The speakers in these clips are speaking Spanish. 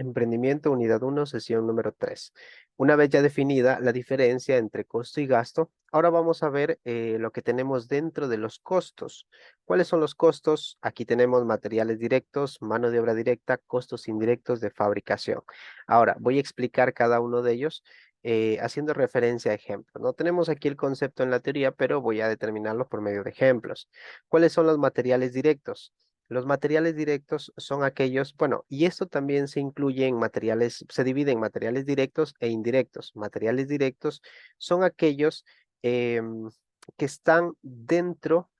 Emprendimiento, unidad uno, sesión número 3. Una vez ya definida la diferencia entre costo y gasto, ahora vamos a ver lo que tenemos dentro de los costos. ¿Cuáles son los costos? Aquí tenemos materiales directos, mano de obra directa, costos indirectos de fabricación. Ahora, voy a explicar cada uno de ellos haciendo referencia a ejemplos. No tenemos aquí el concepto en la teoría, pero voy a determinarlo por medio de ejemplos. ¿Cuáles son los materiales directos? Los materiales directos son aquellos, bueno, y esto también se incluye en materiales, se divide en materiales directos e indirectos. Materiales directos son aquellos em, que están dentro,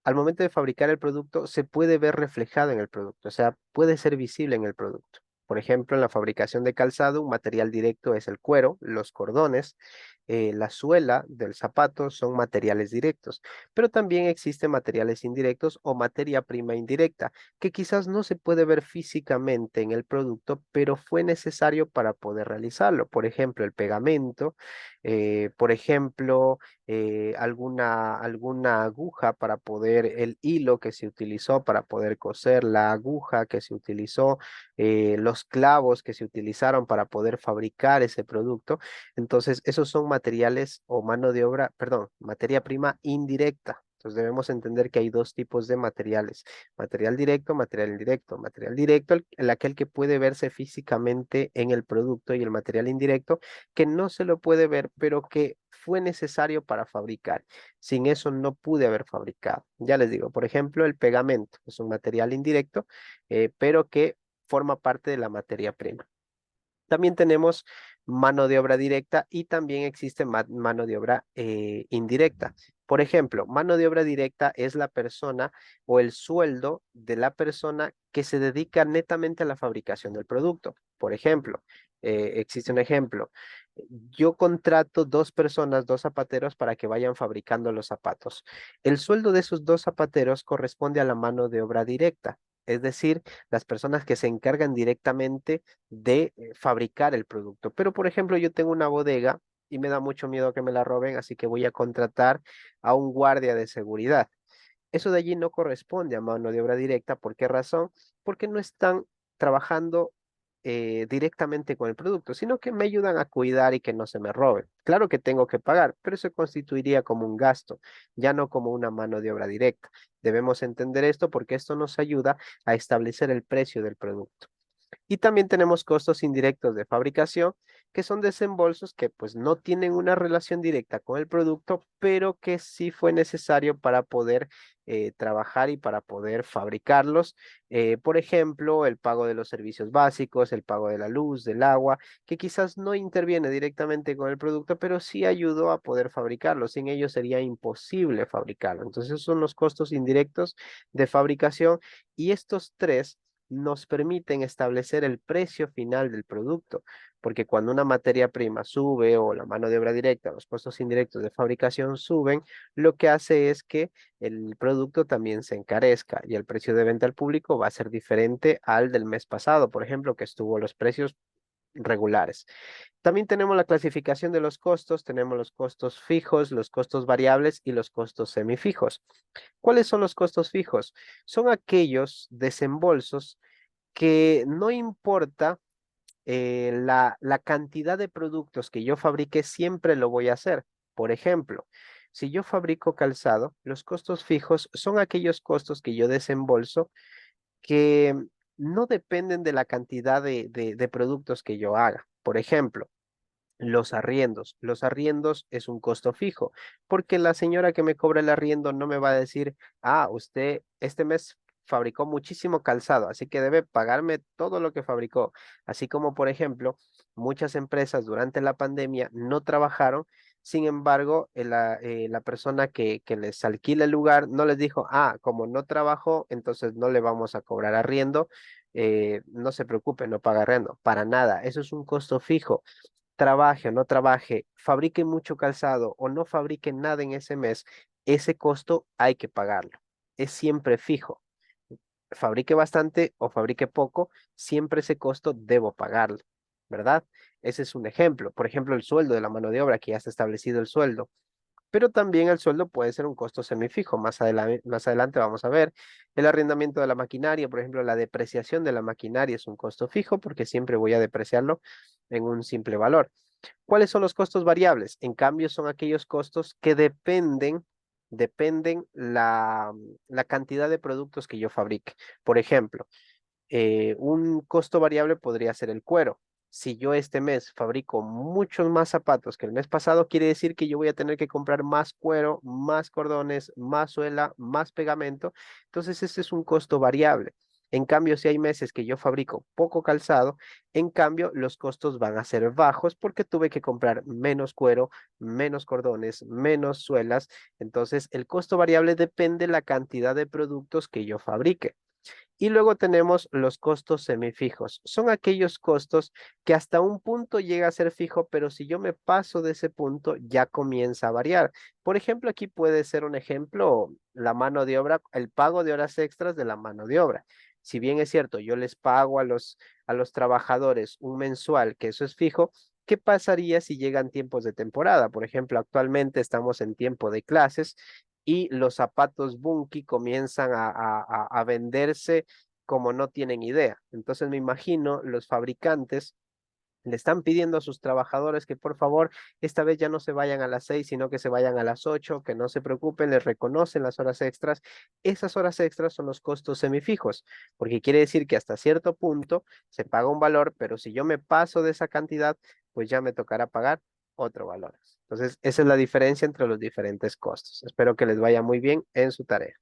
al momento de fabricar el producto, se puede ver reflejado en el producto, o sea, puede ser visible en el producto. Por ejemplo, en la fabricación de calzado, un material directo es el cuero, los cordones, la suela del zapato son materiales directos, pero también existen materiales indirectos o materia prima indirecta, que quizás no se puede ver físicamente en el producto, pero fue necesario para poder realizarlo. Por ejemplo, el pegamento, por ejemplo, alguna aguja para poder, el hilo que se utilizó para poder coser, la aguja que se utilizó, los clavos que se utilizaron para poder fabricar ese producto. Entonces, esos son materiales o mano de obra, perdón, materia prima indirecta. Entonces debemos entender que hay dos tipos de materiales, material directo, material indirecto. Material directo, aquel que puede verse físicamente en el producto, y el material indirecto que no se lo puede ver, pero que fue necesario para fabricar. Sin eso no pude haber fabricado. Ya les digo, por ejemplo, el pegamento es un material indirecto, pero que forma parte de la materia prima. También tenemos mano de obra directa y también existe mano de obra indirecta. Por ejemplo, mano de obra directa es la persona o el sueldo de la persona que se dedica netamente a la fabricación del producto. Por ejemplo, existe un ejemplo. Yo contrato dos personas, dos zapateros para que vayan fabricando los zapatos. El sueldo de esos dos zapateros corresponde a la mano de obra directa. Es decir, las personas que se encargan directamente de fabricar el producto. Pero, por ejemplo, yo tengo una bodega y me da mucho miedo que me la roben, así que voy a contratar a un guardia de seguridad. Eso de allí no corresponde a mano de obra directa. ¿Por qué razón? Porque no están trabajando directamente con el producto, sino que me ayudan a cuidar y que no se me roben. Claro que tengo que pagar, pero eso constituiría como un gasto, ya no como una mano de obra directa. Debemos entender esto porque esto nos ayuda a establecer el precio del producto. Y también tenemos costos indirectos de fabricación, que son desembolsos que pues no tienen una relación directa con el producto, pero que sí fue necesario para poder trabajar y para poder fabricarlos. Por ejemplo, el pago de los servicios básicos, el pago de la luz, del agua, que quizás no interviene directamente con el producto, pero sí ayudó a poder fabricarlo. Sin ello sería imposible fabricarlo. Entonces, esos son los costos indirectos de fabricación, y estos tres nos permiten establecer el precio final del producto, porque cuando una materia prima sube o la mano de obra directa, los costos indirectos de fabricación suben, lo que hace es que el producto también se encarezca y el precio de venta al público va a ser diferente al del mes pasado, por ejemplo, que estuvo los precios regulares. También tenemos la clasificación de los costos, tenemos los costos fijos, los costos variables y los costos semifijos. ¿Cuáles son los costos fijos? Son aquellos desembolsos que no importa la cantidad de productos que yo fabrique, siempre lo voy a hacer. Por ejemplo, si yo fabrico calzado, los costos fijos son aquellos costos que yo desembolso que no dependen de la cantidad de productos que yo haga. Por ejemplo, los arriendos. Los arriendos es un costo fijo, porque la señora que me cobra el arriendo no me va a decir, ah, usted este mes fabricó muchísimo calzado, así que debe pagarme todo lo que fabricó. Así como, por ejemplo, muchas empresas durante la pandemia no trabajaron. Sin embargo, la persona que les alquila el lugar no les dijo, ah, como no trabajó, entonces no le vamos a cobrar arriendo. No se preocupe, no paga arriendo. Para nada, eso es un costo fijo. Trabaje o no trabaje, fabrique mucho calzado o no fabrique nada en ese mes, ese costo hay que pagarlo. Es siempre fijo. Fabrique bastante o fabrique poco, siempre ese costo debo pagarlo, ¿verdad? Ese es un ejemplo. Por ejemplo, el sueldo de la mano de obra, que ya está establecido el sueldo. pero también el sueldo puede ser un costo semifijo. Más adelante vamos a ver el arrendamiento de la maquinaria, por ejemplo, la depreciación de la maquinaria es un costo fijo porque siempre voy a depreciarlo en un simple valor. ¿Cuáles son los costos variables? En cambio, son aquellos costos que dependen la cantidad de productos que yo fabrique. Por ejemplo, un costo variable podría ser el cuero. Si yo este mes fabrico muchos más zapatos que el mes pasado, quiere decir que yo voy a tener que comprar más cuero, más cordones, más suela, más pegamento. Entonces, este es un costo variable. En cambio, si hay meses que yo fabrico poco calzado, en cambio, los costos van a ser bajos porque tuve que comprar menos cuero, menos cordones, menos suelas. Entonces, el costo variable depende de la cantidad de productos que yo fabrique. Y luego tenemos los costos semifijos. Son aquellos costos que hasta un punto llega a ser fijo, pero si yo me paso de ese punto, ya comienza a variar. Por ejemplo, aquí puede ser un ejemplo, la mano de obra, el pago de horas extras de la mano de obra. Si bien es cierto, yo les pago a los trabajadores un mensual, que eso es fijo, ¿qué pasaría si llegan tiempos de temporada? Por ejemplo, actualmente estamos en tiempo de clases y los zapatos Bunky comienzan a venderse como no tienen idea. Entonces me imagino los fabricantes le están pidiendo a sus trabajadores que por favor esta vez ya no se vayan a las 6, sino que se vayan a las 8, que no se preocupen, les reconocen las horas extras. Esas horas extras son los costos semifijos, porque quiere decir que hasta cierto punto se paga un valor, pero si yo me paso de esa cantidad, pues ya me tocará pagar otro valor. Entonces, esa es la diferencia entre los diferentes costos. Espero que les vaya muy bien en su tarea.